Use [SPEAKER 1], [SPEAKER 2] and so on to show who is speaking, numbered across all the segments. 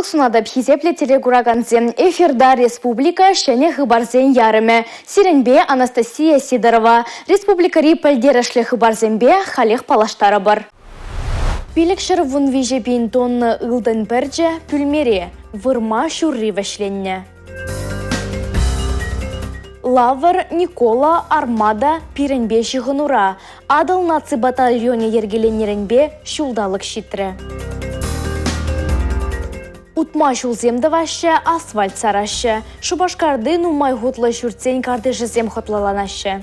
[SPEAKER 1] Шулық сунадап хизепле телегураганзем эфирда республика шәне хыбарзен ярыме. Сиренбе Анастасия Сидорова. Республикари пәлдерішлі хыбарзенбе халех палаштары бар. Пилекшір вунвиже бейін тонны ылдын бірже пүлмере. Вырма шурри вәшленне. Лавр, Никола, Армада, Пиренбе шығынура. Адыл наци батальоне ергеленеренбе шулдалық шитрі. Утма шулземді ваще, асфальт сараще. Шубашкарды нумай хутлы шүртсен карды жызем хутлаланаще.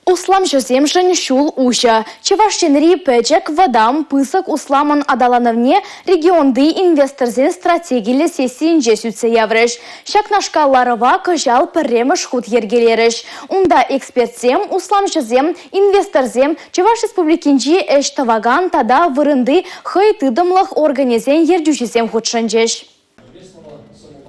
[SPEAKER 1] Услам жоземжен шул уща. Чевашченри пэчек вадам пысак усламан адалановне регионды инвесторзен стратегийлі сессиинже сүтсе яврыш. Шакнашка ларыва кыжал пірремыш хут ергелеріш. Унда экспертсем, услам жозем, инвесторзем Чеваш республикинжи эш таваган тада вырынды хый тыдымлық организен ердюжизем хутшанжеш.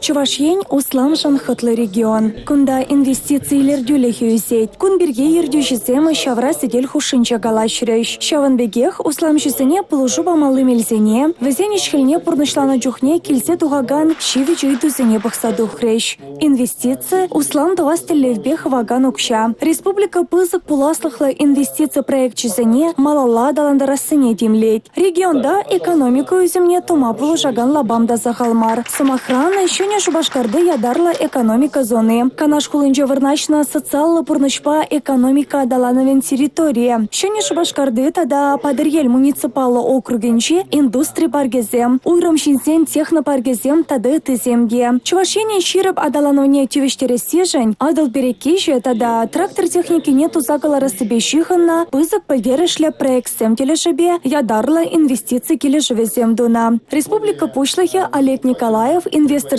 [SPEAKER 2] Чувашьен усламшан хытлы регион. Кунда инвестицийлер дюле хюзет. Кун бирге ердюжизем шавра сидель хушинча галашрыш. Шаван бегех усламшизене полужу бамалы мельзене. Везен ишхельне пурнышлана джухне кильзе тугаган шиви чуйдузене бахсаду хрещ. Инвестиции услам туастелевбех ваган укша. Республика пызык пуласлыхлы инвестиция проект чизене малала даландарасыне демлет. Регионда экономику үземне тума полужаган лабамда захалмар. Самохрана еще Шубашкарды ядарла экономика зоны. Канаш хулынче вырначна социаллы пурнышпа экономика адалановен территория. Шуне Шубашкарды тада Падырьель муниципалы округенче индустрия паргезем, уйрым шинсен технопаргезем тады тыземге. Чувашене ширып адалановне тювештересежен, адал берекеже тада трактор техники нету закалары себе шиханна, пызык пылдерышле проектсем телешебе ядарла инвестиции келешевезем дуна. Республика Пушлахе Олег Николаев инвестор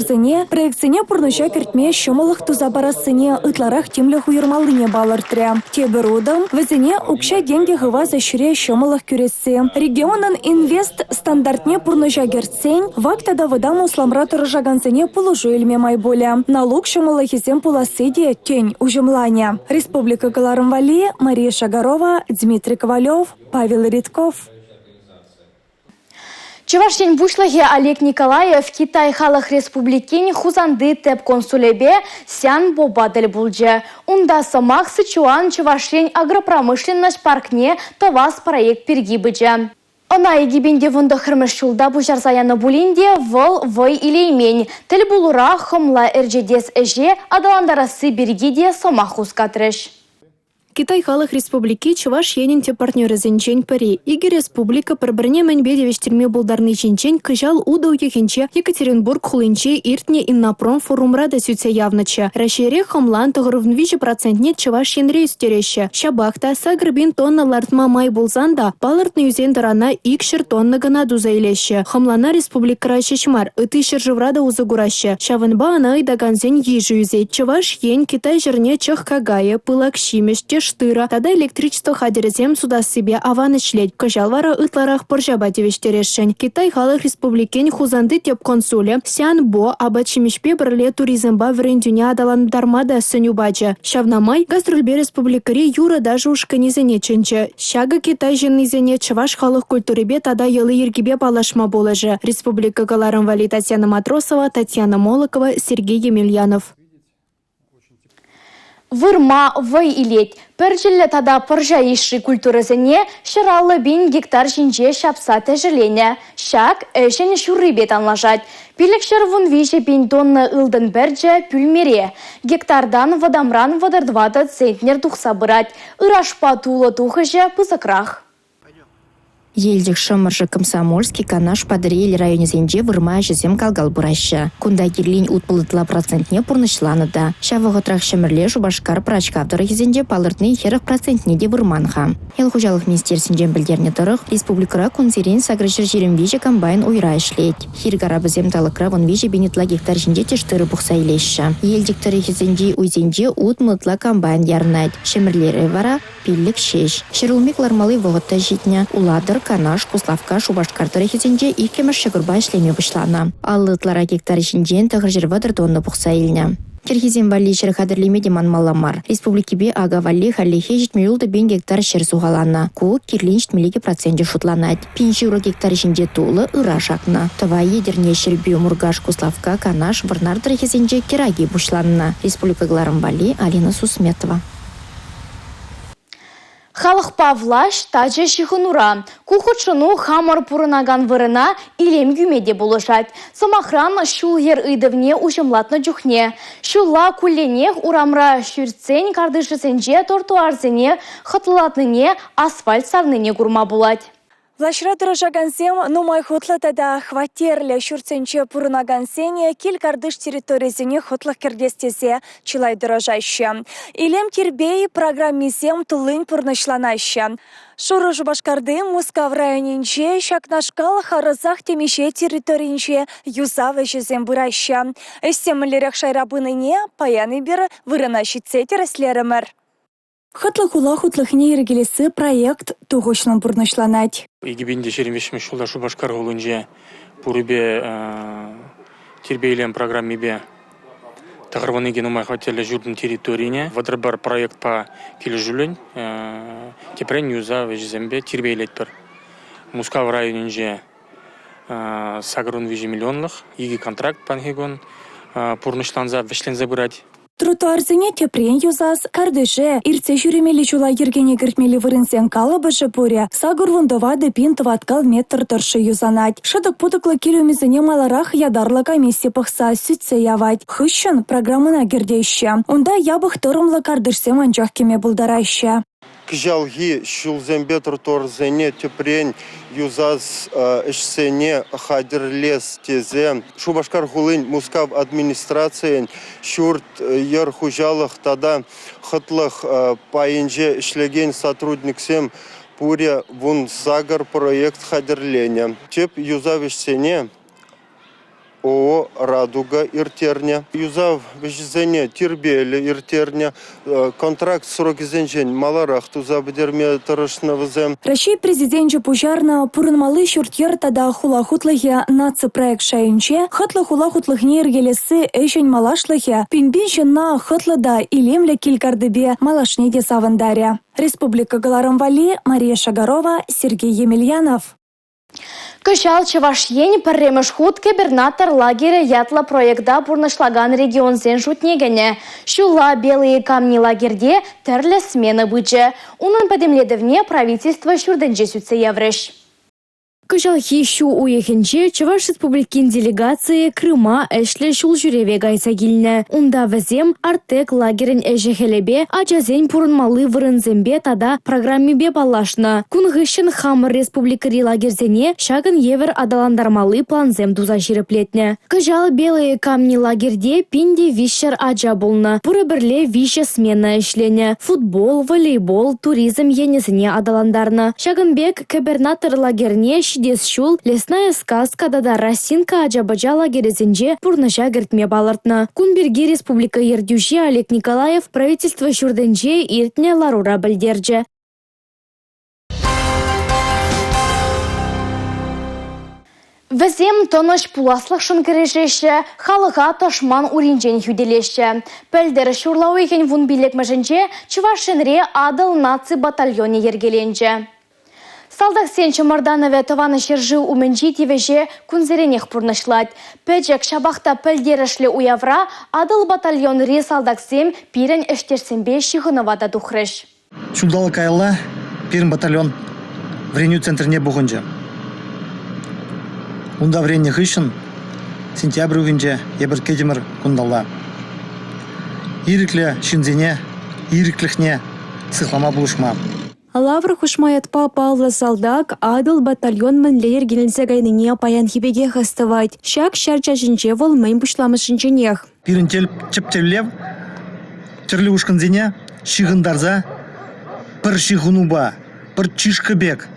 [SPEAKER 2] проекцине пурныча кертме шомылых туза барасыне ытларах темле хуйырмалыне балыртря. Теберудам везене укша деньги гыва защуре шомылых кюресі. Регионын инвест стандартне пурныча герцень, вактада выдам усламра тұрыжагансыне пулужу илме майболя. Налог шомылыхизем пуласыде тень ужымланя. Республика Галарымвали, Мария Шагарова, Дмитрий Ковалев, Павел Редков.
[SPEAKER 1] Чевашень вушлахе Олег Николаев Китай халық республикин хузанды теп консулебе сян бобадель булже. Унда самах Сычуан Чевашень агропромышленность паркне тавас проект пергибыже. Она егибенде вунда хырмышчулда бужарзаяны булинде вой или имень. Тель булура хомла эрджедес эже адаландарасы бергиде самах ускатрыш.
[SPEAKER 3] Китай халық республики Чуваш ененте партнеры зенчен пари. Иги республика пробрне мәнбеде вештерме булдарны жинчен кыжал удау ехенче Екатеринбург хулынче иртне иннапром форумрада сүтсе явныча. Рашере хомлан тұғырывнвижі процентне Чуваш енре үстереші. Шабахта сагрбин тонна лартма май булзанда палыртны юзен дырана икшір тонна гана дузайлеші. Хомлана республикара шешмар, ыты шыржыврада узагурашы. Шавынба ана айдаганзен ежі юзет. Чуваш ен Китай жерне чых кагая, пылак шимеште штыра, тада электричество хадерезем суда себе аваны шлеть. Кожалвара ытларах поржаба девештерешень. Китай халық республикен хузанды теп консуле сян бо абачимишпе бірле туризмба врендюня адаландармада сынюбача. Шавнамай гастрольбе республикари юра даже ушканизене ченче. Шага Китай женизене Чуваш халық культуребе тада елы ергебе палашма болажы. Республика Галарымвали Татьяна Матросова, Татьяна Молокова, Сергей Емельянов.
[SPEAKER 1] Вырма вой илет. Пәржілі тада пыржа еші культурызыне шыралы бин гектар жинже шапса тәжілене. Шак әшін шуррибет анлажат. Пилекшір вунвиже бин тонны ылдын бәрже пүлмере. Гектардан вадамран вадардвада центнер тухса бырат. Ирашпа тулы тухыжы пызыкрах.
[SPEAKER 4] Елдік шымыржы Комсомольский Канаш Падырьель районе зенде вырма жезем калгал бураща. Кунда кирлин утпылытла процентне пурнышланыда. Шавығы трах шымырле Шубашкар прачкавдыры зенде палыртны 40% де вырманха. Ел хужалық министерсінжен білдерне тұрық, республикара кунсерен сагрышыр жерімбеже комбайн уйра ішлет. Хиргара бізем талықра вынвеже бенетла гектар жинде тештыры бұқса илеші. Елдік тұрығы зенде уйзенде утмытла комбайн ярнайд. Шымырлері вара пиллік шеш. Шырылмек лармалы вғытта житне. Уладыр Канаш, Куславка, Шубашкар тарихизенде икемеш шыгырба ішлеме бұшлана. Аллытлара гектар жинжен тағыр жервадыр тонны бұқса иліне. Киргизин валли шер хадырлеме деман маламар. Республикибе ага валли халлихе 70 гектар шер сугалана. Ку кирлин 70% шутланать. 5 гектар ішінде тулы ыра шакна. Това едерне шербю мургаш куславка канаш варнардыр хезенже кераги бушланна. Республика Гларам валли Алина Сусметова.
[SPEAKER 1] Халық павлаш тажы шихынура. Кухучыну хамар пурынаган вырына илем гюмеде болышат. Самахран шул ер ыдывне ужымлатны жүхне. Шулла кулленех урамра шүрцен кардышысенже тортуарзене хатылатныне асфальт сарныне гурма булать.
[SPEAKER 2] Влашра дорожагансем нумай хотлатада хватерле шурценче пурнагансене килькардыш территоризине хотлах кердестезе чилай дорожаще. Илем кирбей программисем тулын пурнышланаще. Шурыш башкарды Мускав районинче шакнашкал харызах темеше территоринче юзавы жезем бураще. Эстемлерек шайрабыныне паяны бир вырынащице тереслеремер. Хатлы-хула-хутлыхне ергелесі проект туғышлан бұрнышланать.
[SPEAKER 5] Игибинде шеремешме шулда шубашкар голынже пурубе тербейлем программебе тағырваныге нумай хвателі жүрдің территорияне. Вадрабар проект па келі жүлін кепрен юза вежізембе тербейлет бір. Мускав районинже сагрун вежі миллионлық, еге контракт панхегон пурнышланза вешлензе бұрать.
[SPEAKER 2] Тротуарзыне тепрен юзас, кардыше, ирце жүремелі чула ергене гіртмелі вырынсен калабышы пуре, сагурвындова депин тваткал метр тұршы юзанать. Шыдық путыклы келумезіне маларах ядарлы комиссия пықса сүтсе явать. Хыщын программына гердейші. Онда ябық тұрымлы кардышсе манчах кеме бұлдараще.
[SPEAKER 6] Кжалги шулзембе тротуарзыне тепрен юзас ішсене хадерлес тезе. Шубашкар хулын Мускав администрациян шурт ер хужалых тада хытлых пайынже ишлеген сотрудниксем пуре вун сагар проект хадерления. Теп юзав ішсене ООО «Радуга» иртерня. Юзав вежзене тирбели иртерня. Контракт сроки зенжен маларах туза бедерме тарышного зем.
[SPEAKER 2] Россия президенче пужарна пурынмалы шуртьер тада хула-хутлыхе наци проект шайынче, хытлы хула-хутлыхне ергелесі эшен малашлыхе, пинбинче на хытлыда илемле килькардыбе малашнеде савандаря. Республика Галарамвали, Мария Шагарова, Сергей Емельянов.
[SPEAKER 1] Кышал Чавашьен пірреміш худ губернатор лагеря ятла проекта пурнышлаган регион зен шутнегене. Шула белые камни лагерде терлі смены бычы. Унын подемледівне правительство шурденже сүтсе евреш.
[SPEAKER 3] Кыжалхи шу уехенче Чуваш республикин делегации Крыма эшле шул жүреве гайса келіне. Унда візем артек лагерін әжехелебе, ачазен пурынмалы вырынзембе тада программебе балашна. Кунгышын хамыр республикари лагерзене шагын евер адаландармалы планзем дуза жиреплетне. Кыжал белые камни лагерде пинде вишер ача болна. Пуры бірле више смена эшлене. Футбол, волейбол, туризм енесіне адаландарна. Шагынбек губернатор лагерне дес шул лесная сказка дада Расинка Аджабаджа лагерезенже пурнаша гертме балартна. Кунберги республика ердюши Олег Николаев правительство шурденже иртне ларура бальдерже.
[SPEAKER 1] Візем тоныш пуласлық шынкерешеші, халыға ташман уринжен хүделеші. Пәлдері шурлауыген вун билек мәжінже, Чувашинре адыл наци батальоне ергеленже. Салдақ сен Чымарданове тованы шержі уменжи тевеже күнзеренех пұрнышлад. Пәджек шабақта пәлдерішлі уявра адыл батальон ре салдақ сем пирен әштерсенбе шиғынывада дұқрыш.
[SPEAKER 7] Шулдалы кайылла пирен батальон вреню центріне бұғынжы. Унда вренне хышын сентябрь үгінже ебір кедемір күндалла. Ирикле шинзене, ирикліхне сықлама бұлышма.
[SPEAKER 3] Лавр хушмаятпа Павла Салдак адыл батальон мінлер генелсе гайныне паян хибеге хастывать. Шак шарча жінче вол мәйм пұшламышынченех.
[SPEAKER 7] Пирен чіптерлев, тірлі ұшқынзене, шиғындарза, бір шиғынуба, бір чишкібек,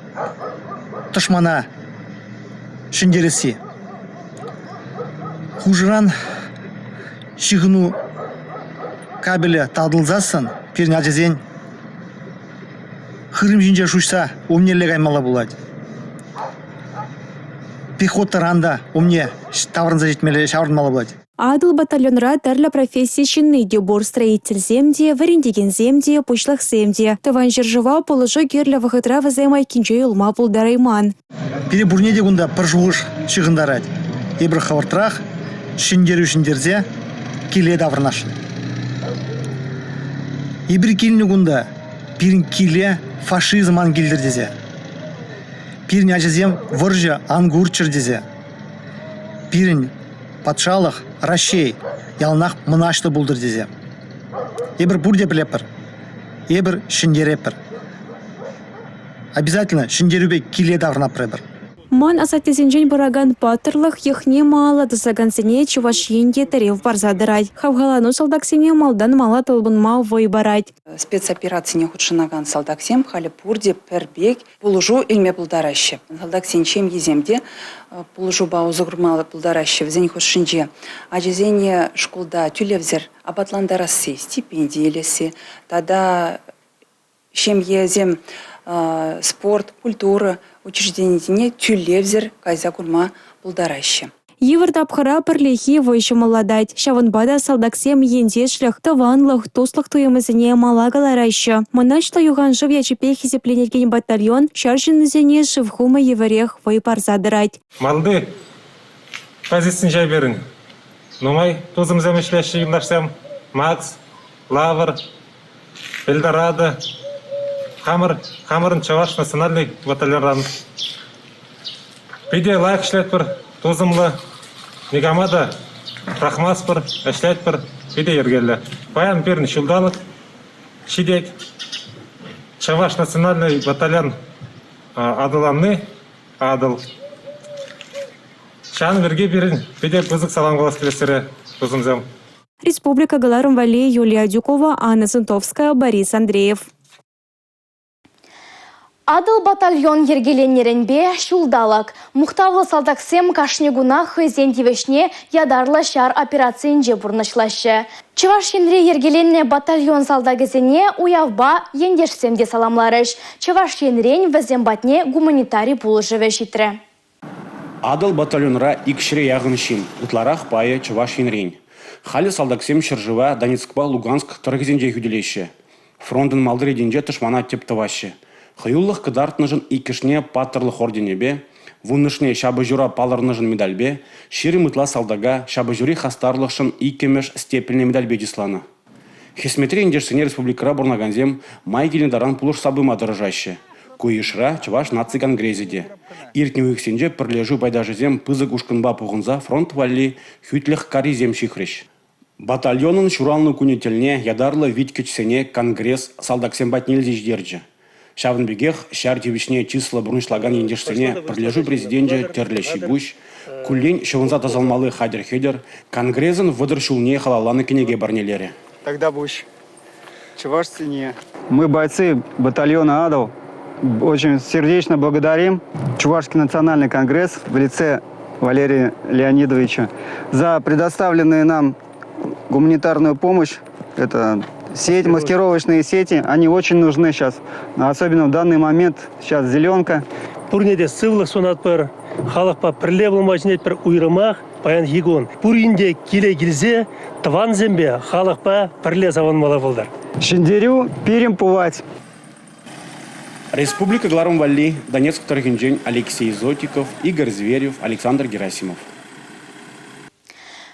[SPEAKER 7] тұшмана, шындересі. Хужыран шиғыну кабелі тадылзасын, пирен ажезен, Хырым жинже шушса, умнелі гаймала болады. Пехота ранда, умне таврынза жетмелі шавырнмала болады.
[SPEAKER 2] Адыл батальонра тәрлі профессия шинныйде бур строитель земде, варендеген земде, пушлах земде. Таван жыржыва полыжы герлі вғытра вазаймай кинче юлма пулдарайман.
[SPEAKER 7] Пире бурнеде гунда пыржуыш шығындарад. Ебір хавартрах, шиндерзе, келе давырнашы. Ебір келіні гунда пирин келе фашизм ангелдердезе. Пирин ажызем выржы ангурчырдезе. Пирин патшалық, рашей, ялнақ мұнашты бұлдыр дезе. Ебір бұрде білепір, ебір шиндерепір. Обязательно шиндерубе келе давырна пребір.
[SPEAKER 2] Ман асатезенжен бураган патырлық ехне мала дысагансене чувашенде тарев барзадырай. Хавгалану салдаксене малдан мала толбунма вой барать.
[SPEAKER 8] Спецоперация худшынаган салдаксем халі пурде пербек пулужу илме пулдараще. Салдаксен чем еземде пулужу баузы гурмалы пулдараще взен худшынже. Ажезене школда тюлевзер абатландарасы стипендиелесі. Тада чем езем спорт, культура, учреждение тюлевзер кайза курма пулдараще.
[SPEAKER 2] Евард апхара пірлехи войшы маладать. Шаванбада салдаксем ендешлях, таванлах, тослах туемызіне малагаларайшы. Маначлы юган жив ячепехи зепленеткен батальон, шаржынызіне живхума еварех вой парзадырать.
[SPEAKER 9] Малды, позицияны жай берін. Номай, тузымызем ішлеші ұйымдашсам, Макс, Лавр, Эльдорадо, Хамырын Чаваш национальный батальон. Пиде лайк ішлет бір, тузымлы, Негамада, Рахмас бір, ішлет бір, пиде ергелі. Баян берін шылдалық, шидек, Чаваш национальный батальон адыланны, адыл. Шан берге берін, пиде бұзық салам қалас келесері, тузымзем.
[SPEAKER 2] Республика Галарум Вали, Юлия Дюкова, Анна Сунтовская, Борис Андреев.
[SPEAKER 1] Адыл батальон ергеленеренбе шулдалак. Мухтавлы салдаксем кашнегуна хызентивешне ядарлы шар операциинже бурнышлашы. Чывашинре ергеленне батальон салдагезене уявба ендешсемде саламларыш. Чывашинрень візембатне гуманитарий пулыжыве житре.
[SPEAKER 10] Адыл батальонра икшіре яғыншин, ұтларақ пайы Чывашинрень. Халі салдаксем шыржыва Донецкба Луганск тұрғызенде хүделеші. Фронтын малдыреденже тұшмана тептывашы. Хыюллық кыдартныжын икішне паттырлық орденебе, вуннышне шабы-жура палырныжын медальбе, шири мытла салдага шабы-жури хастарлықшын икемеш степельне медальбе дисланы. Хесметре индешсене республикара бурнаганзем майгелін даран пулыш сабыма дырыжаще. Куишра Чуваш наци конгрезиде. Иртнеу иксенже пірлежу байдажызем пызык ушкынба пуғынза фронт валли хүтліх каризем шихрыш. Батальонын шуралны күнетеліне ядарлы виткечсене конгресс салдаксембат нельзеждерджі. Шавынбегех шар тевишне числа бұрыншлаган ендешсене пірлежу президенже терлеші буш, күллен шывынза тазалмалы хадер-хедер, конгрессін выдыршулне халаланы кенеге барнелері.
[SPEAKER 11] Тогда буш. Чувашцыне. Мы бойцы батальона «Адал». Очень сердечно благодарим Чувашский национальный конгресс в лице Валерия Леонидовича за предоставленную нам гуманитарную помощь. Это сеть, маскировочные сети, они очень нужны сейчас. Особенно в данный момент сейчас зеленка.
[SPEAKER 12] Пурнеде сывлық сонатпыр, халықпа пірле болмашынет бір уйрымақ, баян егон. Пуринде келе-келзе, тван зембе, халықпа пірле заванмалы болдар.
[SPEAKER 11] Шиндерю пирим пувать.
[SPEAKER 10] Республика Галарум Вали, Донецк Таргинджень, Алексей Зотиков, Игорь Зверев, Александр Герасимов.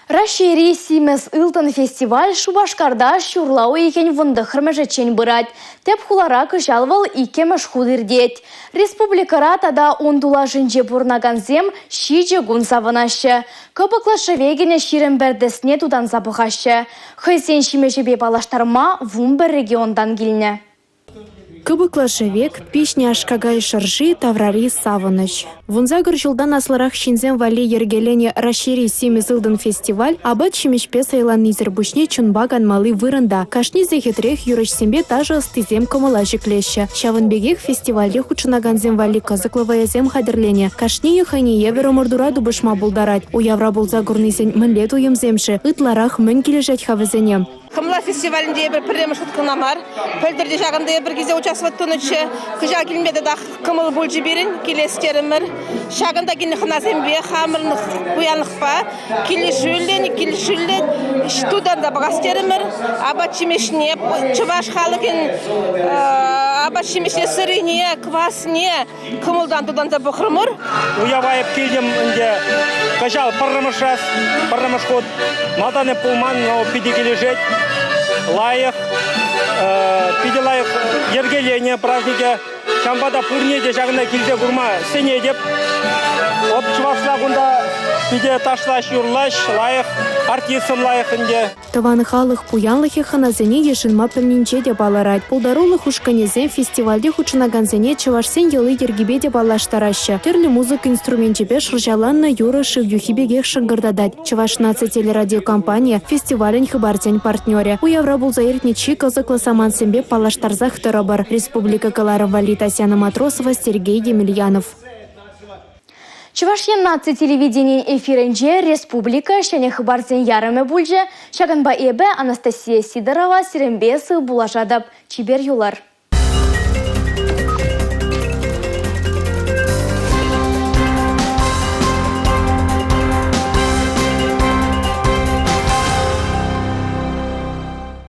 [SPEAKER 1] Рашири Симес Илтон фестиваль Шубашкарда шурлау екен вынды хырмежечен бұрат. Теп хулара жалвал икемеш худырдет. Республикара тада ондула жынже бурнаганзем шиже гун савынашы. Көпіклашы вегене ширен бердесне тудан запыхашы. Хыйсен шимежебе балаштарма вумбер региондан келіне.
[SPEAKER 3] Кыбыклашевек, пишня ашкагай шаржи Таврари Савыныч. Вунзагыр жылдан асларах шинзен вали ергелене Рашири Симезылдын фестиваль, абат шимешпе сайлан низербушне чунбаган малы вырында. Кашни зехетрех юрышсембе тажы ыстызем комыла жеклеші. Шавынбегех фестивале хучынаганзем вали кызыклываязем хадерлене. Кашни юхайне евері мұрдура дубышма булдарать. У явра булза гурнизен мінлет уемземші, ытларах мін кележать хавызене.
[SPEAKER 13] Хымла фестивалінде бір пірремі шұткынамар. Пөлдірде жағында бір кезде участвовать тұнычы. Күжа келмеді да қымыл бұл жіберін, келестерімір. Шағында кені қынасембе, қамырнық, бұянлық ба. Келешілден, штудан да бағастерімір. Абат чемешіне, чываш халықын, абат чемешіне сырыне, квасне, қымылдан тудан да бұқырмыр.
[SPEAKER 14] Уявайып келдім үнде кажал пыррымыш ход матаны пулман пидекелі жет лайық пиделайық ергелене празднике шамбада пурнеде жағында келзе құрма сене деп от чывашлағында пиде ташлаш юрлаш лайық артисым лайықынде.
[SPEAKER 3] Таваны халық пуянлығы ханазене ешінма пілнінче деп аларад. Пулдарулы хушканезе фестивальде хучынаганзене чывашсен елы ергебе деп алаштарашы. Түрлі музыка инструментепе шыржаланна юры шывюхибеге шыңгырдадад. Чываш нация телерадиокомпания фестивалін хыбарден партнере. У Евра булзаиртничи кызыклы самансембе палаштарзах тұрабар. Республика Каларова Татьяна Матросова, Сергей Демельянов.
[SPEAKER 1] Чувашьен нация телевидение эфиринже республика шәне хыбарзен ярымы бульже, шаганба эбе Анастасия Сидорова Серембесы булажадап чибер юлар.